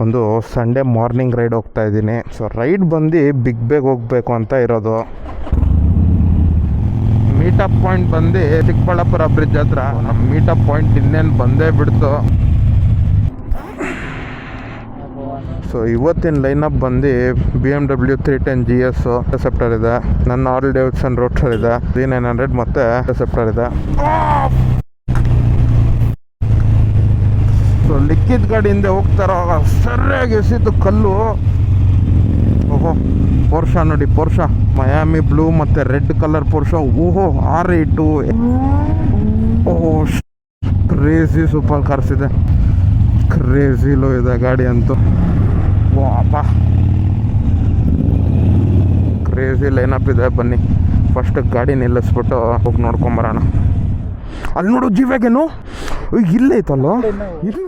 ಒಂದು Sunday morning ride ಹೋಗ್ತಾ ಇದ್ದೀನಿ. ಸೊ ರೈಡ್ ಬಂದು ಬಿಗ್ ಬೇಗ್ ಹೋಗಬೇಕು ಅಂತ ಇರೋದು. ಮೀಟಪ್ ಪಾಯಿಂಟ್ ಬಂದು ಚಿಕ್ಕಬಳ್ಳಾಪುರ ಬ್ರಿಡ್ಜ್ ಹತ್ರ. ನಮ್ಮ ಮೀಟಪ್ ಪಾಯಿಂಟ್ ಇನ್ನೇನು ಬಂದೇ ಬಿಡ್ತು. ಸೊ ಇವತ್ತಿನ ಲೈನಪ್ ಬಂದು BMW 310 GS ರಿಸೆಪ್ಟರ್ ಇದೆ, ನನ್ನ ಆರ್ಲ್ ಡೇವಿಡ್ಸನ್ ರೋಟರ್ ಇದೆ, 3900 ಮತ್ತು ರಿಸೆಪ್ಟರ್ ಇದೆ. ಸೊ ಲಿಕ್ಕಿದ ಗಾಡಿಯಿಂದ ಹೋಗ್ತಾರ ಸರಿಯಾಗಿ ಎಸಿತು ಕಲ್ಲು. ಓಹೋ ಪೋರ್ಷಾ ನೋಡಿ, ಪೋರ್ಷಾ ಮಯಾಮಿ ಬ್ಲೂ ಮತ್ತು ರೆಡ್ ಕಲರ್ ಪೋರ್ಷಾ. ಓಹೋ R8. ಓಹೋ ಕ್ರೇಜಿ ಸೂಪರ್ ಕಾರ್ಸ್ ಇದೆ, ಕ್ರೇಜಿ ಲೋ ಇದೆ ಗಾಡಿ ಅಂತೂ. ವಾಪ ಕ್ರೇಜಿ ಲೈನಪ್ ಇದೆ. ಬನ್ನಿ ಫಸ್ಟ್ ಗಾಡಿ ನಿಲ್ಲಿಸ್ಬಿಟ್ಟು ಹೋಗಿ ನೋಡ್ಕೊಂಬರೋಣ. ಅಲ್ಲಿ ನೋಡು ಜಿ ವ್ಯಾಗನು ಇಲ್ಲೈತಲ್ಲ, ಇಲ್ಲ